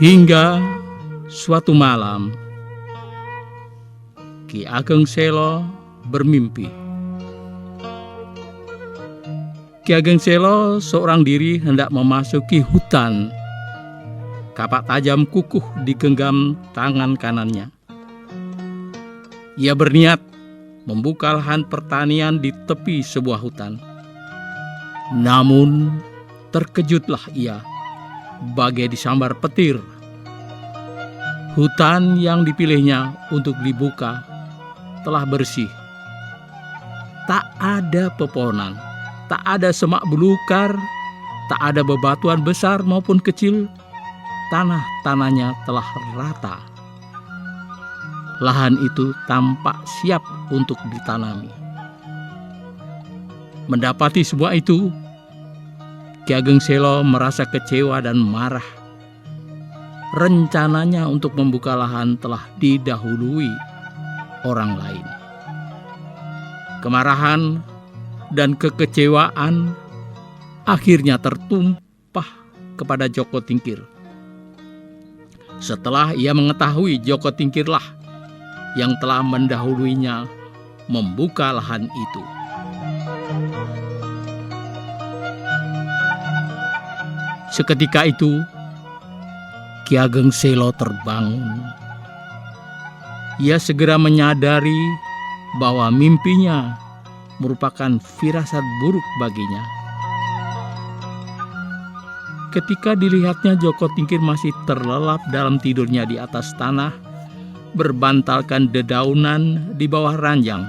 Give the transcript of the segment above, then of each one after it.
Hingga suatu malam, Ki Ageng Selo bermimpi. Ki Ageng Selo seorang diri hendak memasuki hutan. Kapak tajam kukuh digenggam tangan kanannya. Ia berniat membuka lahan pertanian di tepi sebuah hutan. Namun terkejutlah ia bagai disambar petir. Hutan yang dipilihnya untuk dibuka telah bersih. Tak ada pepohonan, tak ada semak belukar, tak ada bebatuan besar maupun kecil. Tanahnya telah rata. Lahan itu tampak siap untuk ditanami. Mendapati semua itu, Ki Ageng Selo merasa kecewa dan marah. Rencananya untuk membuka lahan telah didahului orang lain. Kemarahan dan kekecewaan akhirnya tertumpah kepada Joko Tingkir. Setelah ia mengetahui Joko Tingkirlah yang telah mendahuluinya membuka lahan itu. Seketika itu, Ki Ageng Selo terbangun. Ia segera menyadari bahwa mimpinya merupakan firasat buruk baginya. Ketika dilihatnya Joko Tingkir masih terlelap dalam tidurnya di atas tanah, berbantalkan dedaunan di bawah ranjang.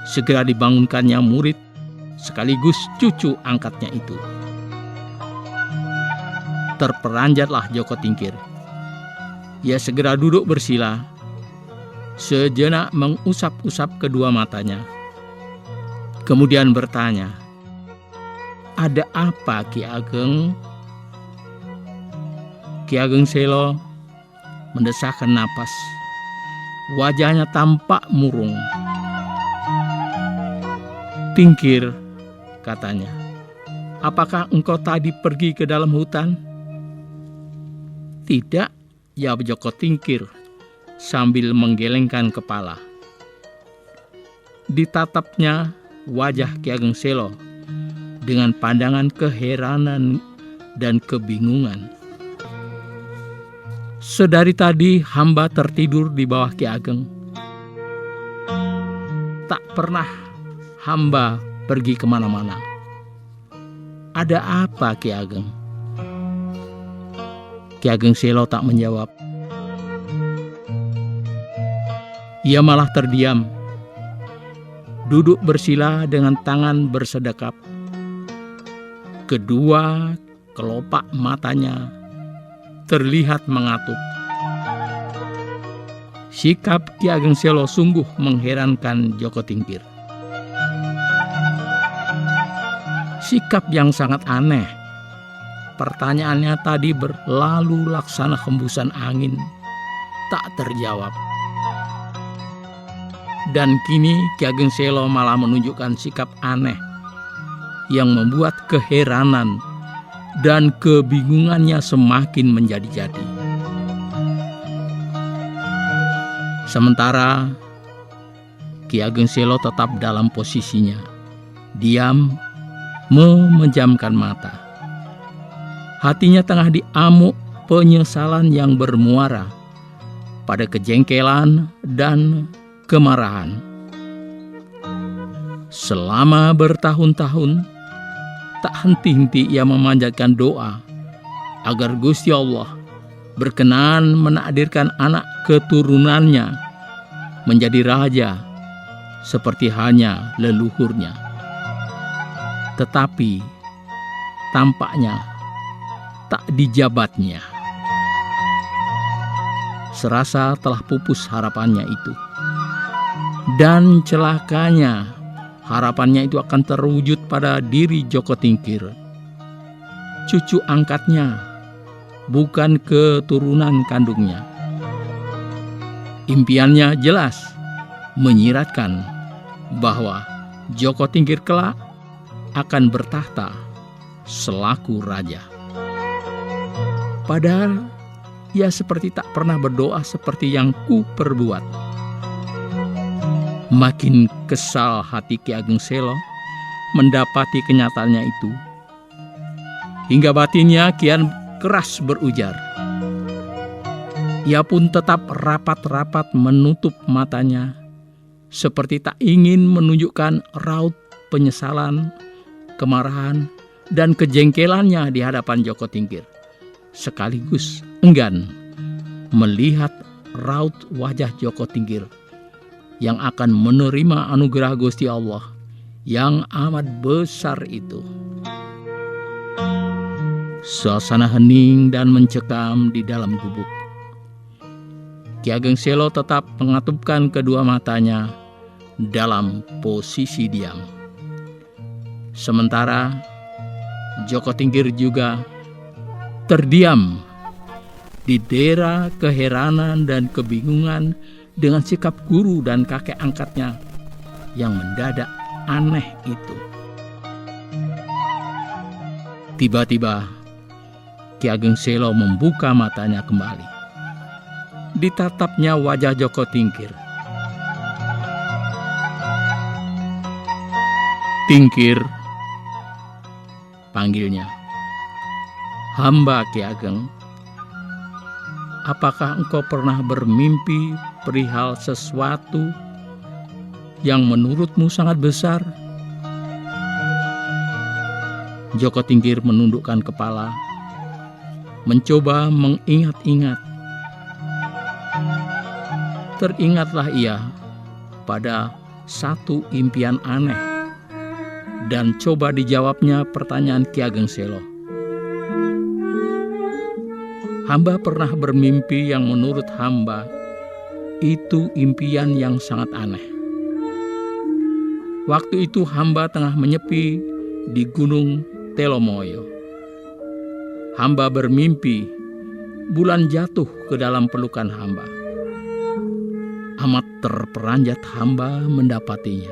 Segera dibangunkannya murid sekaligus cucu angkatnya itu. Terperanjatlah Joko Tingkir. Ia segera duduk bersila, sejenak mengusap-usap kedua matanya. Kemudian bertanya, "Ada apa, Ki Ageng?" Ki Ageng Selo mendesahkan napas. Wajahnya tampak murung. "Tingkir," katanya, "apakah engkau tadi pergi ke dalam hutan?" "Tidak," jawab Joko Tingkir sambil menggelengkan kepala. Ditatapnya wajah Ki Ageng Selo dengan pandangan keheranan dan kebingungan. "Sedari tadi hamba tertidur di bawah Ki Ageng. Tak pernah hamba pergi kemana-mana. Ada apa, Ki Ageng?" Ki Ageng Selo tak menjawab. Ia malah terdiam, duduk bersila dengan tangan bersedekap. Kedua kelopak matanya terlihat mengatup. Sikap Ki Ageng Selo sungguh mengherankan Joko Tingkir. Sikap yang sangat aneh. Pertanyaannya tadi berlalu laksana hembusan angin, tak terjawab. Dan kini Ki Ageng Selo malah menunjukkan sikap aneh yang membuat keheranan dan kebingungannya semakin menjadi-jadi. Sementara Ki Ageng Selo tetap dalam posisinya, diam, memejamkan mata. Hatinya tengah diamuk penyesalan yang bermuara pada kejengkelan dan kemarahan. Selama bertahun-tahun, tak henti-henti ia memanjatkan doa agar Gusti Allah berkenan menakdirkan anak keturunannya menjadi raja seperti hanya leluhurnya. Tetapi tampaknya tak dijabatnya. Serasa telah pupus harapannya itu. Dan celakanya, harapannya itu akan terwujud pada diri Joko Tingkir, cucu angkatnya, bukan keturunan kandungnya. Impiannya jelas menyiratkan bahwa Joko Tingkir kelak akan bertahta selaku raja. Padahal ia seperti tak pernah berdoa seperti yang ku perbuat. Makin kesal hati Ki Ageng Selo mendapati kenyataannya itu, hingga batinnya kian keras berujar. Ia pun tetap rapat-rapat menutup matanya, seperti tak ingin menunjukkan raut penyesalan, kemarahan, dan kejengkelannya di hadapan Joko Tingkir, sekaligus enggan melihat raut wajah Joko Tingkir yang akan menerima anugerah Gusti Allah yang amat besar itu. Suasana hening dan mencekam di dalam gubuk. Ki Ageng Selo tetap mengatupkan kedua matanya dalam posisi diam. Sementara Joko Tingkir juga terdiam, didera keheranan dan kebingungan dengan sikap guru dan kakek angkatnya yang mendadak aneh itu. Tiba-tiba Ki Ageng Selo membuka matanya kembali. Ditatapnya wajah Joko Tingkir. "Tingkir," panggilnya. "Hamba Ki Ageng, apakah engkau pernah bermimpi perihal sesuatu yang menurutmu sangat besar?" Joko Tingkir menundukkan kepala, mencoba mengingat-ingat. Teringatlah ia pada satu impian aneh, dan coba dijawabnya pertanyaan Ki Ageng Selo. "Hamba pernah bermimpi yang menurut hamba itu impian yang sangat aneh. Waktu itu hamba tengah menyepi di Gunung Telomoyo. Hamba bermimpi bulan jatuh ke dalam pelukan hamba. Amat terperanjat hamba mendapatinya.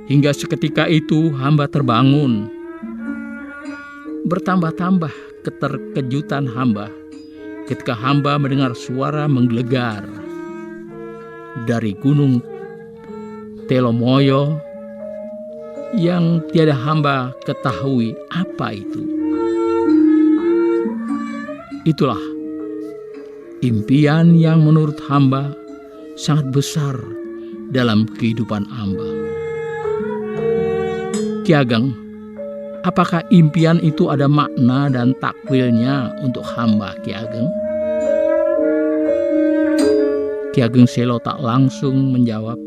Hingga seketika itu hamba terbangun. Bertambah-tambah keterkejutan hamba ketika hamba mendengar suara menggelegar dari Gunung Telomoyo yang tiada hamba ketahui apa itu. Itulah impian yang menurut hamba sangat besar dalam kehidupan hamba. Ki Ageng, apakah impian itu ada makna dan takwilnya untuk hamba Ki Ageng?" Ki Ageng Selo tak langsung menjawab.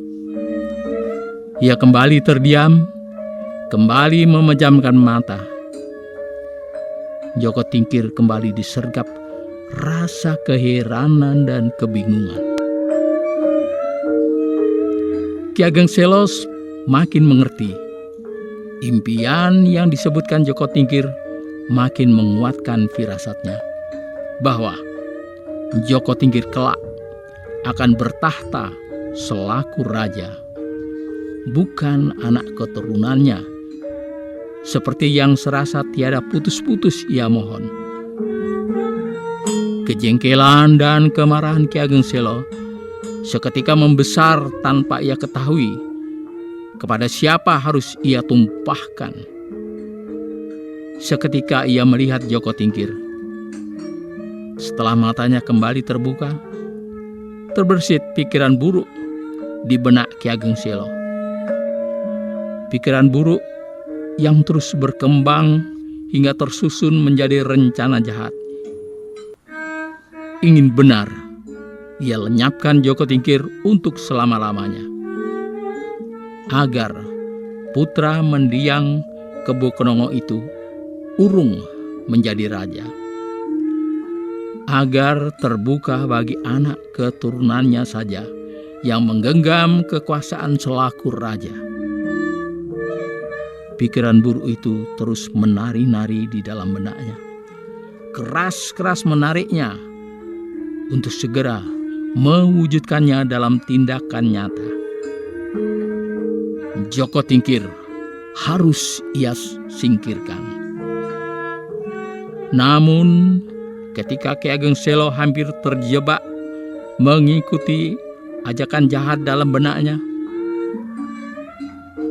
Ia kembali terdiam, kembali memejamkan mata. Joko Tingkir kembali disergap rasa keheranan dan kebingungan. Ki Ageng Selo makin mengerti. Impian yang disebutkan Joko Tingkir makin menguatkan firasatnya bahwa Joko Tingkir kelak akan bertahta selaku raja, bukan anak keturunannya, seperti yang serasa tiada putus-putus ia mohon. Kejengkelan dan kemarahan Ki Ageng Selo seketika membesar tanpa ia ketahui kepada siapa harus ia tumpahkan. Seketika ia melihat Joko Tingkir. Setelah matanya kembali terbuka, terbersit pikiran buruk di benak Ki Ageng Selo. Pikiran buruk yang terus berkembang hingga tersusun menjadi rencana jahat. Ingin benar, ia lenyapkan Joko Tingkir untuk selama-lamanya, agar putra mendiang Kebo Kenongo itu urung menjadi raja, agar terbuka bagi anak keturunannya saja yang menggenggam kekuasaan selaku raja. Pikiran buruk itu terus menari-nari di dalam benaknya, keras-keras menariknya untuk segera mewujudkannya dalam tindakan nyata. Joko Tingkir harus ia singkirkan. Namun ketika Ki Ageng Selo hampir terjebak mengikuti ajakan jahat dalam benaknya,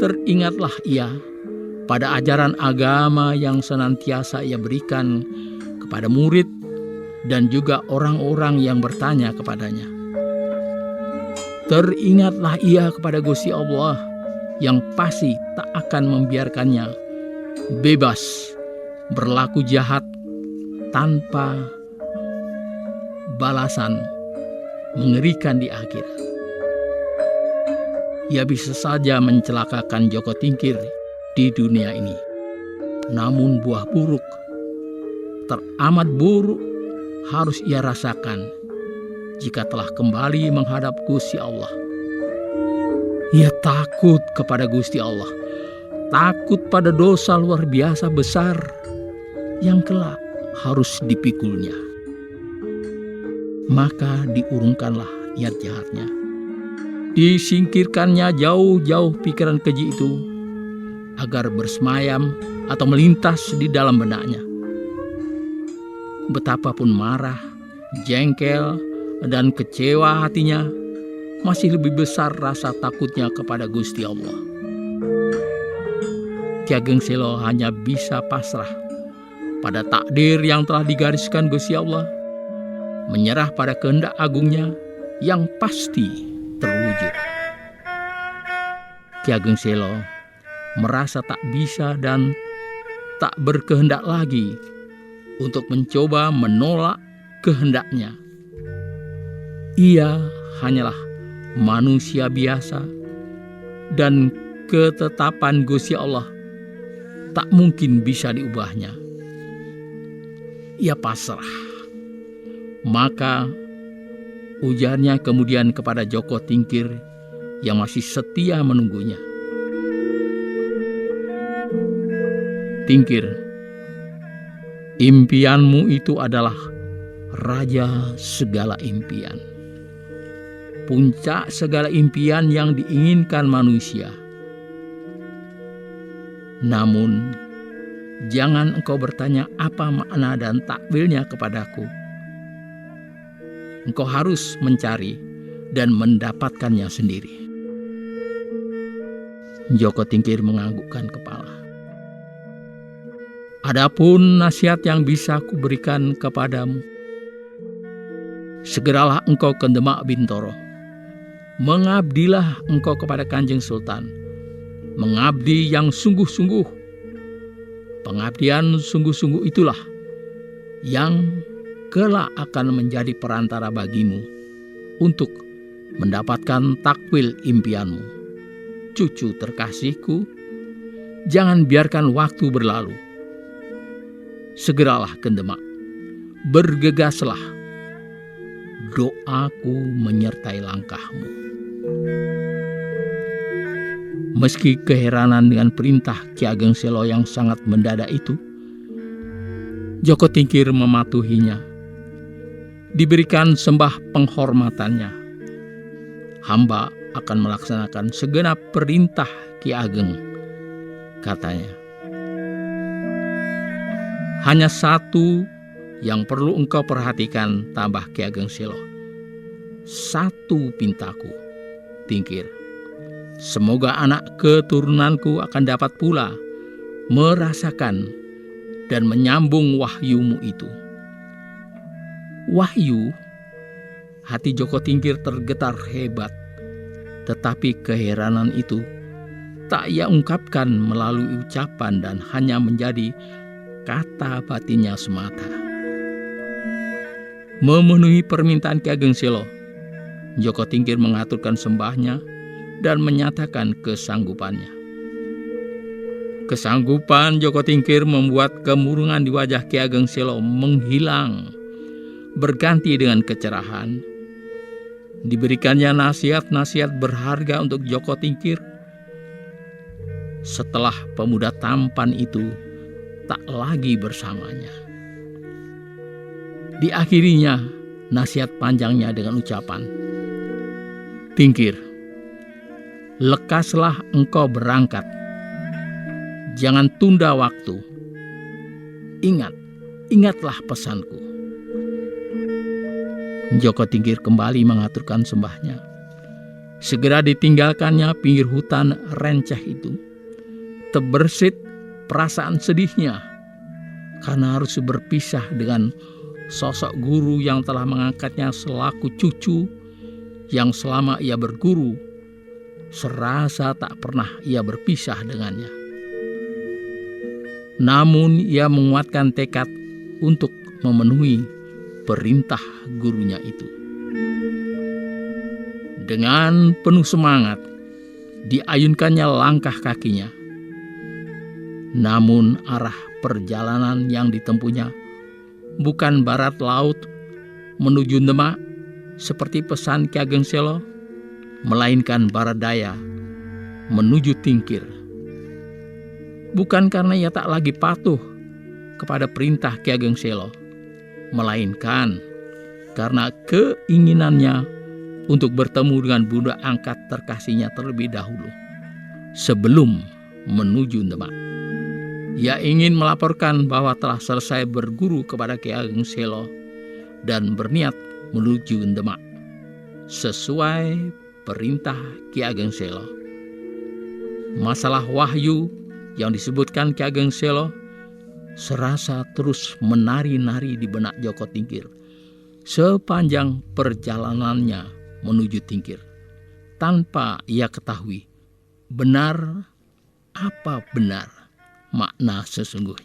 teringatlah ia pada ajaran agama yang senantiasa ia berikan kepada murid dan juga orang-orang yang bertanya kepadanya. Teringatlah ia kepada Gusti Allah yang pasti tak akan membiarkannya bebas berlaku jahat tanpa balasan mengerikan di akhir. Ia bisa saja mencelakakan Joko Tingkir di dunia ini. Namun buah buruk, teramat buruk, harus ia rasakan jika telah kembali menghadap Gusti Allah. Ia takut kepada Gusti Allah, takut pada dosa luar biasa besar yang kelak harus dipikulnya. Maka diurungkanlah niat jahatnya. Disingkirkannya jauh-jauh pikiran keji itu agar bersemayam atau melintas di dalam benaknya. Betapapun marah, jengkel, dan kecewa hatinya, masih lebih besar rasa takutnya kepada Gusti Allah. Ki Ageng Selo hanya bisa pasrah pada takdir yang telah digariskan Gusti Allah, menyerah pada kehendak agungnya yang pasti terwujud. Ki Ageng Selo merasa tak bisa dan tak berkehendak lagi untuk mencoba menolak kehendaknya. Ia hanyalah manusia biasa dan ketetapan Gusti Allah tak mungkin bisa diubahnya. Ia pasrah. Maka ujarnya kemudian kepada Joko Tingkir yang masih setia menunggunya. Tingkir, impianmu itu adalah raja segala impian, puncak segala impian yang diinginkan manusia. Namun, jangan engkau bertanya apa makna dan takwilnya kepadaku. Engkau harus mencari dan mendapatkannya sendiri. Joko Tingkir menganggukkan kepala. Adapun nasihat yang bisa kuberikan kepadamu, segeralah engkau ke Demak Bintoro. Mengabdilah engkau kepada Kanjeng Sultan. Mengabdi yang sungguh-sungguh. Pengabdian sungguh-sungguh itulah yang kelak akan menjadi perantara bagimu untuk mendapatkan takwil impianmu. Cucu terkasihku, jangan biarkan waktu berlalu. Segeralah ke Demak, bergegaslah. Doaku menyertai langkahmu. Meski keheranan dengan perintah Ki Ageng Selo yang sangat mendadak itu, Joko Tingkir mematuhinya. Diberikan sembah penghormatannya. Hamba akan melaksanakan segenap perintah Ki Ageng, katanya. Hanya satu yang perlu engkau perhatikan, tambah Ki Ageng Selo. Satu pintaku, Tingkir. Semoga anak keturunanku akan dapat pula merasakan dan menyambung wahyumu itu. Wahyu, hati Joko Tingkir tergetar hebat. Tetapi keheranan itu tak ia ungkapkan melalui ucapan dan hanya menjadi kata batinnya semata. Memenuhi permintaan Ki Ageng Selo, Joko Tingkir mengaturkan sembahnya dan menyatakan kesanggupannya. Kesanggupan Joko Tingkir membuat kemurungan di wajah Ki Ageng Selo menghilang, berganti dengan kecerahan. Diberikannya nasihat-nasihat berharga untuk Joko Tingkir. Setelah pemuda tampan itu tak lagi bersamanya, diakhirinya nasihat panjangnya dengan ucapan, Tingkir, lekaslah engkau berangkat. Jangan tunda waktu. Ingatlah pesanku. Joko Tingkir kembali mengaturkan sembahnya. Segera ditinggalkannya pinggir hutan renceh itu. Terbersit perasaan sedihnya karena harus berpisah dengan sosok guru yang telah mengangkatnya selaku cucu, yang selama ia berguru serasa tak pernah ia berpisah dengannya. Namun ia menguatkan tekad untuk memenuhi perintah gurunya itu. Dengan penuh semangat diayunkannya langkah kakinya. Namun arah perjalanan yang ditempuhnya bukan barat laut menuju Demak seperti pesan Ki Ageng Selo, melainkan barat daya menuju Tingkir. Bukan karena ia tak lagi patuh kepada perintah Ki Ageng Selo, melainkan karena keinginannya untuk bertemu dengan bunda angkat terkasihnya terlebih dahulu sebelum menuju Demak. Ia ingin melaporkan bahwa telah selesai berguru kepada Ki Ageng Selo dan berniat menuju Demak sesuai perintah Ki Ageng Selo. Masalah wahyu yang disebutkan Ki Ageng Selo serasa terus menari-nari di benak Joko Tingkir sepanjang perjalanannya menuju Tingkir, tanpa ia ketahui benar apa benar makna sesungguhnya.